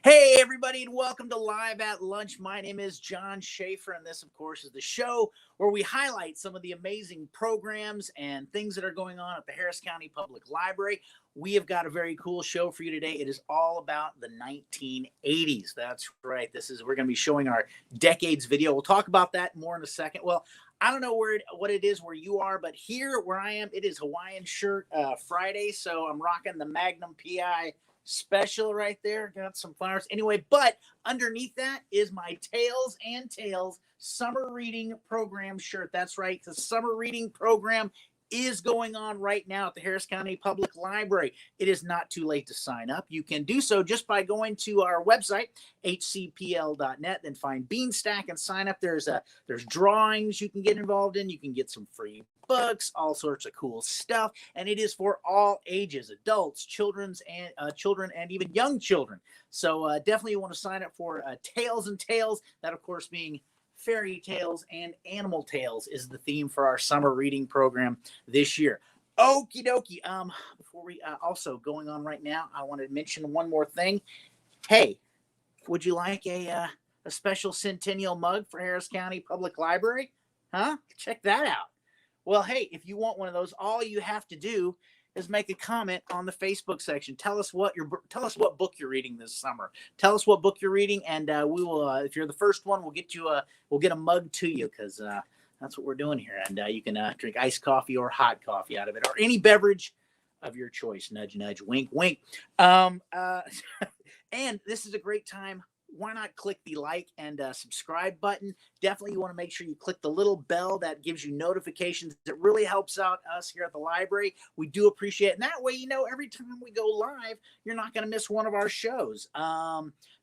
Hey, everybody, and welcome to Live at Lunch. My name is John Schaefer, and this, of course, is the show where we highlight some of the amazing programs and things that are going on at the Harris County Public Library. We have got a very cool show for you today. It is all about the 1980s. That's right. We're going to be showing our decades video. We'll talk about that more in a second. Well, I don't know what it is where you are, but here where I am, it is Hawaiian Shirt Friday, so I'm rocking the Magnum PI special right there. Got some flowers. Anyway, but underneath that is my Tails and Tales summer reading program shirt. That's right. The summer reading program is going on right now at the Harris County Public Library. It is not too late to sign up. You can do so just by going to our website, hcpl.net, then find Beanstack and sign up. There's drawings you can get involved in. You can get some free books, all sorts of cool stuff, and it is for all ages, adults, children, and even young children. So definitely you want to sign up for Tales and Tales. That, of course, being fairy tales and animal tales is the theme for our summer reading program this year. Okie dokie. Before we also going on right now, I want to mention one more thing. Hey, would you like a special centennial mug for Harris County Public Library? Huh? Check that out. Well, hey, if you want one of those, all you have to do is make a comment on the Facebook section. Tell us what book you're reading this summer. Tell us what book you're reading, and we will. If you're the first one, we'll get a mug to you, because that's what we're doing here. And you can drink iced coffee or hot coffee out of it, or any beverage of your choice. Nudge, nudge, wink, wink. And this is a great time. Why not click the like and subscribe button? Definitely you want to make sure you click the little bell that gives you notifications. It really helps out us here at the library. We do appreciate it. And that way, every time we go live, you're not going to miss one of our shows.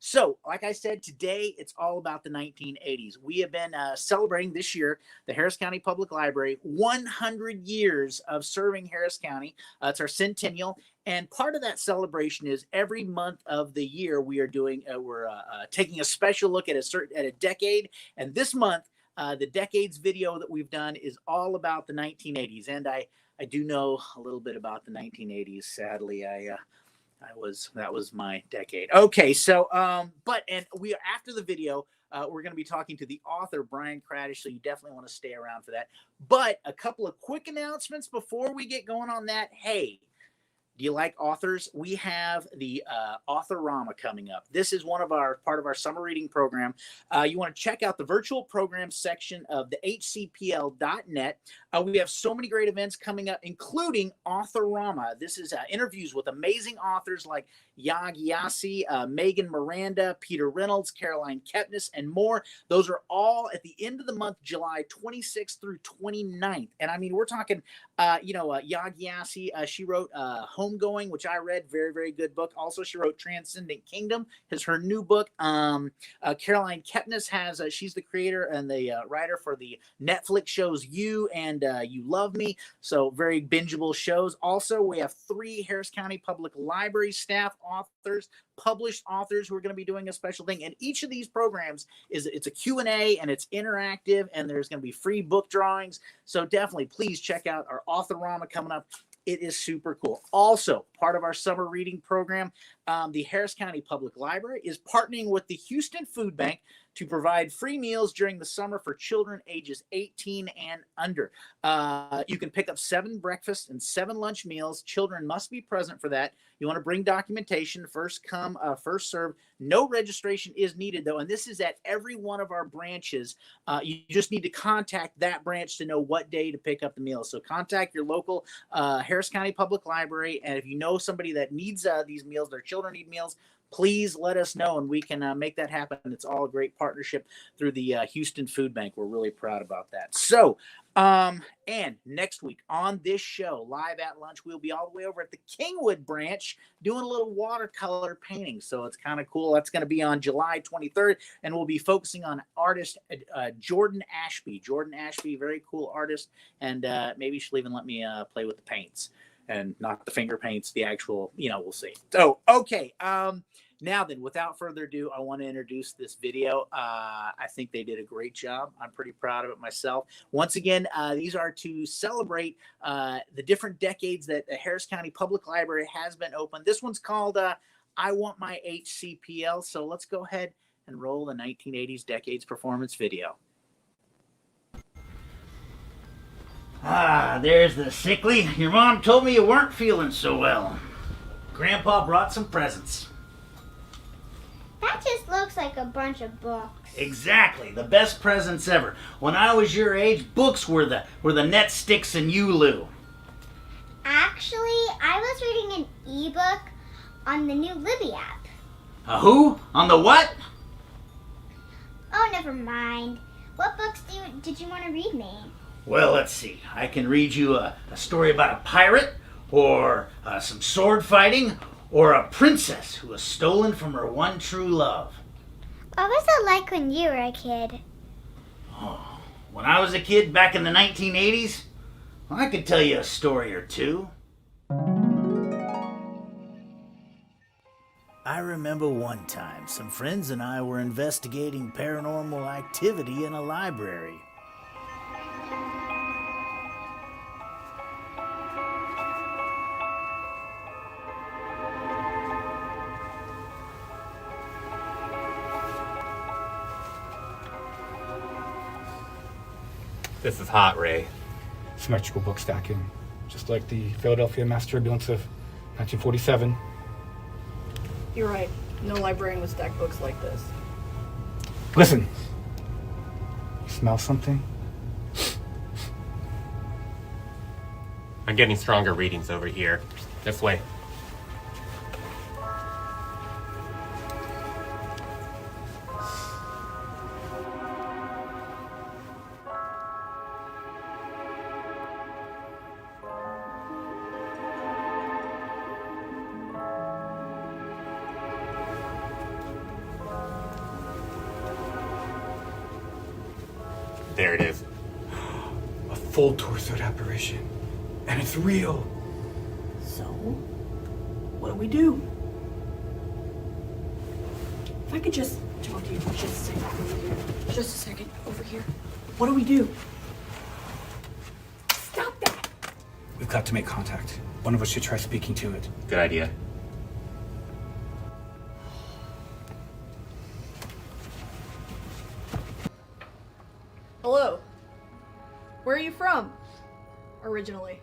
So, like I said, today it's all about the 1980s. We have been celebrating this year, the Harris County Public Library, 100 years of serving Harris County. It's our centennial. And part of that celebration is every month of the year we're taking a special look at a decade. And this month, the decades video that we've done is all about the 1980s. And I do know a little bit about the 1980s. Sadly, that was my decade. Okay, so we are after the video. We're going to be talking to the author, Brian Kradish, so you definitely want to stay around for that. But a couple of quick announcements before we get going on that. Hey, do you like authors? We have the Authorama coming up. This is part of our summer reading program. You want to check out the virtual program section of the HCPL.net. We have so many great events coming up, including Authorama. This is interviews with amazing authors like Yag Yassi, Megan Miranda, Peter Reynolds, Caroline Kepnes, and more. Those are all at the end of the month, July 26th through 29th. And I mean, we're talking, Yag Yassi, she wrote Homegoing, which I read, very, very good book. Also, she wrote Transcendent Kingdom, is her new book. Caroline Kepnes she's the creator and the writer for the Netflix shows You and You Love Me. So very bingeable shows. Also, we have 3 Harris County Public Library staff authors, published authors who are going to be doing a special thing. And each of these programs it's a Q&A, and it's interactive, and there's going to be free book drawings. So definitely please check out our Authorama coming up. It is super cool. Also, part of our summer reading program, the Harris County Public Library is partnering with the Houston Food Bank to provide free meals during the summer for children ages 18 and under. You can pick up 7 breakfast and 7 lunch meals. Children must be present for that. You want to bring documentation, first come, first serve. No registration is needed, though, and this is at every one of our branches. You just need to contact that branch to know what day to pick up the meals. So contact your local Harris County Public Library, and if you know somebody that needs these meals, their children need meals, please let us know, and we can make that happen. It's all a great partnership through the Houston Food Bank. We're really proud about that. So, and next week on this show, Live at Lunch, we'll be all the way over at the Kingwood branch doing a little watercolor painting. So it's kind of cool. That's going to be on July 23rd, and we'll be focusing on artist Jordan Ashby. Jordan Ashby, very cool artist, and maybe she'll even let me play with the paints. And not the finger paints, the actual, we'll see. So, okay. Now then, without further ado, I want to introduce this video. I think they did a great job. I'm pretty proud of it myself. Once again, these are to celebrate the different decades that the Harris County Public Library has been open. This one's called I want my HCPL. So let's go ahead and roll the 1980s Decades Performance video. Ah, there's the sickly. Your mom told me you weren't feeling so well. Grandpa brought some presents. That just looks like a bunch of books. Exactly, the best presents ever. When I was your age, books were the net sticks and Ulu. Actually, I was reading an ebook on the new Libby app. A who? On the what? Oh, never mind. What books did you want to read me? Well, let's see. I can read you a story about a pirate, or some sword fighting, or a princess who was stolen from her one true love. What was it like when you were a kid? Oh, when I was a kid back in the 1980s, well, I could tell you a story or two. I remember one time some friends and I were investigating paranormal activity in a library. This is hot, Ray. Symmetrical book stacking, just like the Philadelphia mass turbulence of 1947. You're right. No librarian would stack books like this. Listen. You smell something? I'm getting stronger readings over here. This way. There it is. A full torsoed apparition. And it's real. So, what do we do? If I could just talk to you for just a second over here. Just a second over here. What do we do? Stop that! We've got to make contact. One of us should try speaking to it. Good idea. Hello. Where are you from? Originally.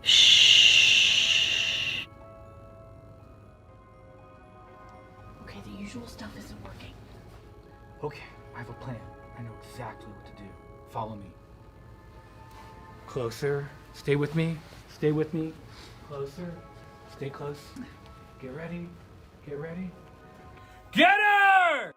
Shh. Okay, the usual stuff isn't working. Okay, I have a plan. I know exactly what to do. Follow me. Closer. Stay with me. Stay with me. Closer. Stay close. Get ready. Get ready. Get her!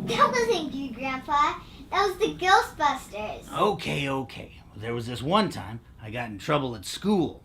That wasn't you, Grandpa. That was the Ghostbusters. Okay. There was this one time I got in trouble at school.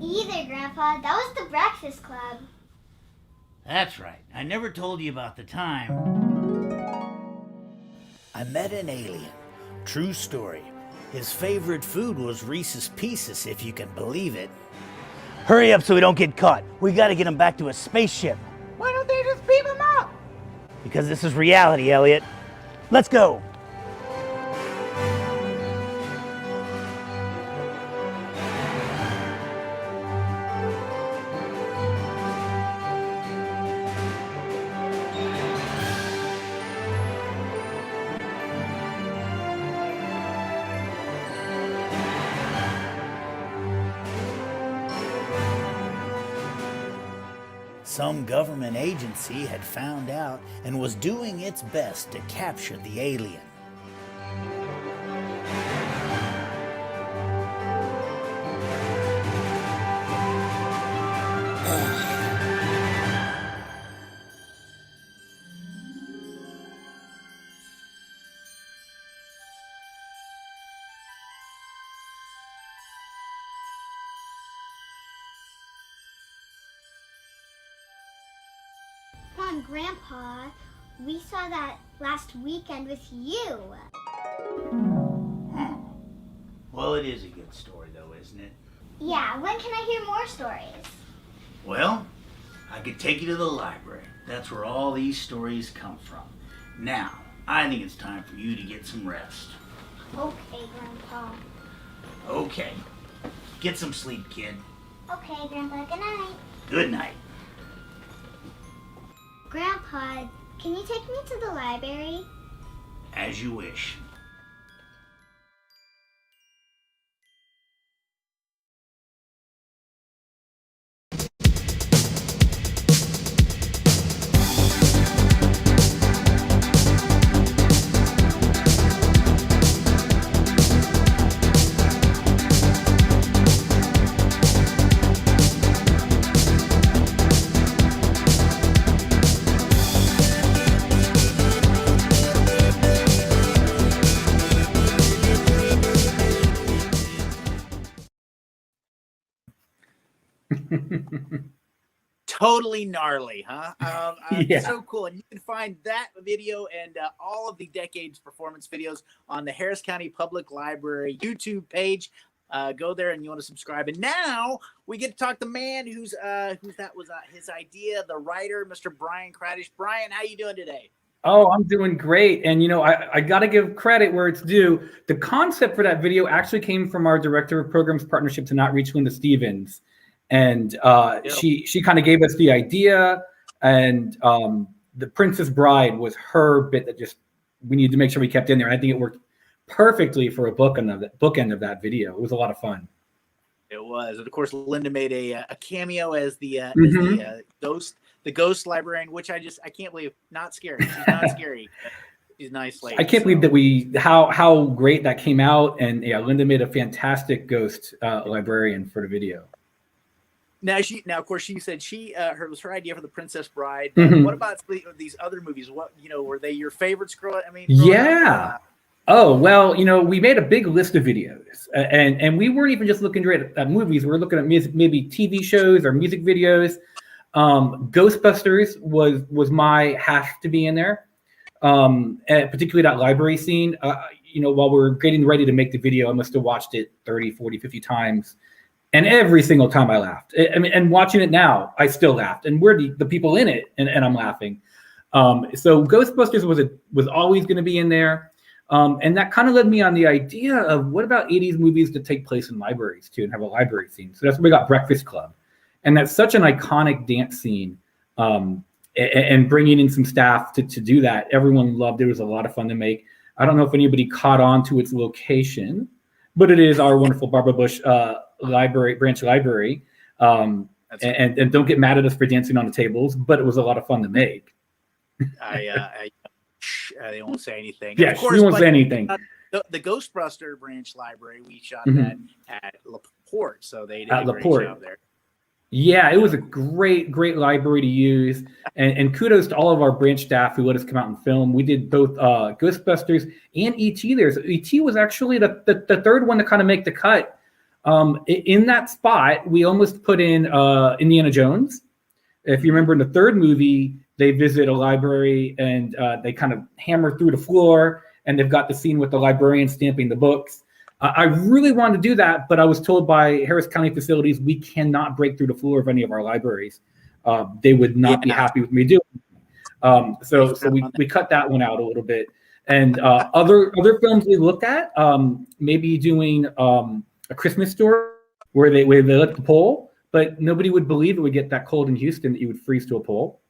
either, Grandpa. That was the Breakfast Club. That's right. I never told you about the time I met an alien. True story. His favorite food was Reese's Pieces, if you can believe it. Hurry up so we don't get caught. We gotta get him back to a spaceship. Why don't they just beam him up? Because this is reality, Elliot. Let's go. Some government agency had found out and was doing its best to capture the alien. Come on, Grandpa. We saw that last weekend with you. Well, it is a good story, though, isn't it? Yeah, when can I hear more stories? Well, I could take you to the library. That's where all these stories come from. Now, I think it's time for you to get some rest. Okay, Grandpa. Okay. Get some sleep, kid. Okay, Grandpa. Good night. Good night. Grandpa, can you take me to the library? As you wish. Totally gnarly, huh? Yeah. So cool. And you can find that video and all of the Decades performance videos on the Harris County Public Library YouTube page. Go there and you want to subscribe. And now we get to talk to the man who's that was his idea, the writer, Mr. Brian Kradish. Brian, how you doing today? Oh, I'm doing great. And, you know, I got to give credit where it's due. The concept for that video actually came from our director of programs partnership to Not Reach Linda Stevens. And she kind of gave us the idea. And The Princess Bride was her bit that just we needed to make sure we kept in there. I think it worked perfectly for a bookend of that video. It was a lot of fun. It was. And of course, Linda made a cameo as the ghost librarian, which I can't believe. Not scary. She's not scary. She's a nice lady. I can't believe that how great that came out. And yeah, Linda made a fantastic ghost librarian for the video. Now, of course, she said was her idea for The Princess Bride. Mm-hmm. What about these other movies? What, were they your favorites? Yeah. Oh, well, we made a big list of videos, and we weren't even just looking at movies. We were looking at maybe TV shows or music videos. Ghostbusters was my have to be in there, and particularly that library scene. While we were getting ready to make the video, I must have watched it 30, 40, 50 times. And every single time I laughed. And watching it now, I still laughed. And we're the people in it, and I'm laughing. So Ghostbusters was always going to be in there. And that kind of led me on the idea of what about 80s movies that take place in libraries too and have a library scene. So that's where we got Breakfast Club. And that's such an iconic dance scene. And bringing in some staff to do that, everyone loved it. It was a lot of fun to make. I don't know if anybody caught on to its location, but it is our wonderful Barbara Bush branch library. And don't get mad at us for dancing on the tables, but it was a lot of fun to make. They won't say anything. Yeah, of course, we won't say anything. The Ghostbuster branch library, we shot that at LaPorte, so they did a great job there. Yeah, it was a great library to use. And kudos to all of our branch staff who let us come out and film. We did both Ghostbusters and E.T. there. So E.T. was actually the third one to kind of make the cut. In that spot, we almost put in Indiana Jones. If you remember in the third movie, they visit a library and they kind of hammer through the floor, and they've got the scene with the librarian stamping the books. I really wanted to do that, but I was told by Harris County Facilities we cannot break through the floor of any of our libraries. They would not be happy with me doing it. So we cut that one out a little bit. And other films we looked at, maybe doing A Christmas Story where they lit the pole, but nobody would believe it would get that cold in Houston that you would freeze to a pole,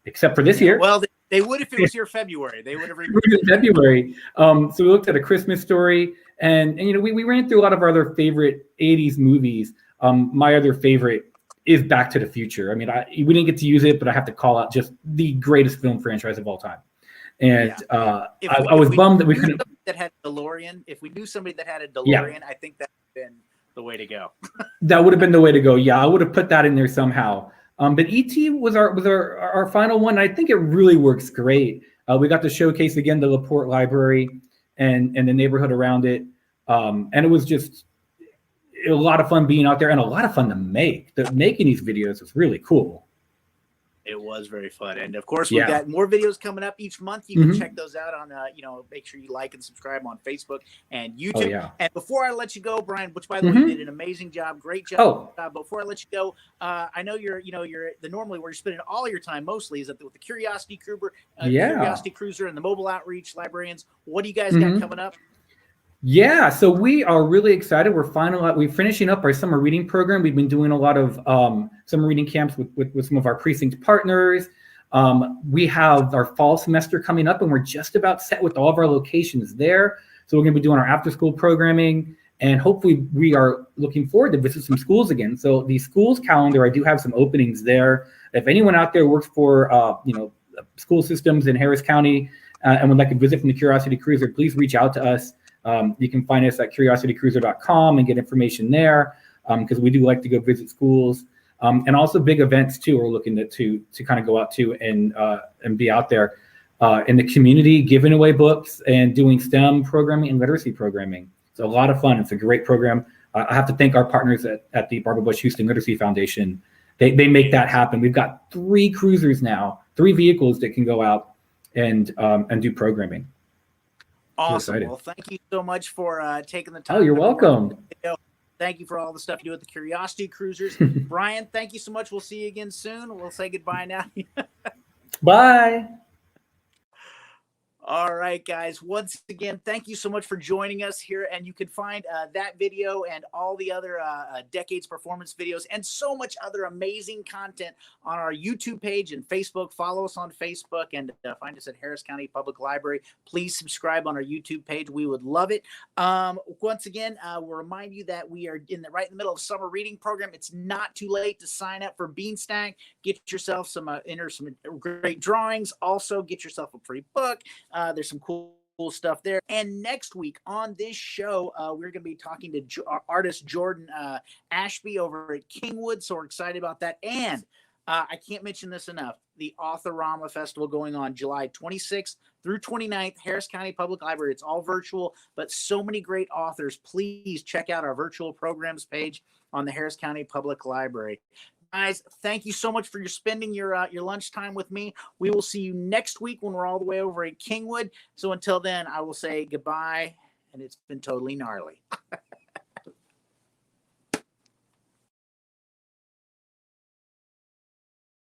except for this year. Well, they would if it was here February. They would have in February. So we looked at A Christmas Story, and you know we ran through a lot of our other favorite '80s movies. My other favorite is Back to the Future. I mean, we didn't get to use it, but I have to call out just the greatest film franchise of all time. And I was bummed that we couldn't. That had DeLorean. If we knew somebody that had a DeLorean, I think that would have been the way to go. That would have been the way to go. Yeah, I would have put that in there somehow. But E.T. was our final one. I think it really works great. We got to showcase again the LaPorte Library and the neighborhood around it, and it was just a lot of fun being out there and a lot of fun to make. Making these videos was really cool. It was very fun. And of course, we've got more videos coming up each month. You can check those out on, make sure you like and subscribe on Facebook and YouTube. Oh, yeah. And before I let you go, Brian, which by the way, you did an amazing job, great job. Before I let you go, I know you're normally where you're spending all your time mostly is with the Curiosity Cruiser and the Mobile Outreach Librarians. What do you guys got coming up? Yeah, so we are really excited. We're finishing up our summer reading program. We've been doing a lot of summer reading camps with some of our precinct partners. We have our fall semester coming up, and we're just about set with all of our locations there. So we're going to be doing our after-school programming, and hopefully we are looking forward to visit some schools again. So the schools calendar, I do have some openings there. If anyone out there works for school systems in Harris County and would like to visit from the Curiosity Cruiser, please reach out to us. You can find us at curiositycruiser.com and get information there because we do like to go visit schools and also big events too. We're looking to kind of go out to and be out there in the community, giving away books and doing STEM programming and literacy programming. It's a lot of fun. It's a great program. I have to thank our partners at the Barbara Bush Houston Literacy Foundation. They make that happen. We've got 3 cruisers now, 3 vehicles that can go out and do programming. Awesome. Well, thank you so much for taking the time. Oh, you're welcome. Thank you for all the stuff you do with the Curiosity Cruisers. Brian, thank you so much. We'll see you again soon. We'll say goodbye now. Bye. All right, guys. Once again, thank you so much for joining us here. And you can find that video and all the other Decades performance videos and so much other amazing content on our YouTube page and Facebook. Follow us on Facebook and find us at Harris County Public Library. Please subscribe on our YouTube page. We would love it. Once again, we'll remind you that we are right in the middle of summer reading program. It's not too late to sign up for Beanstack. Get yourself some great drawings. Also, get yourself a free book. There's some cool stuff there. And next week on this show, we're going to be talking to artist Jordan Ashby over at Kingwood. So we're excited about that. And I can't mention this enough. The Authorama Festival going on July 26th through 29th, Harris County Public Library. It's all virtual, but so many great authors. Please check out our virtual programs page on the Harris County Public Library. Guys, thank you so much for spending your lunchtime with me. We will see you next week when we're all the way over at Kingwood. So until then, I will say goodbye, and it's been totally gnarly.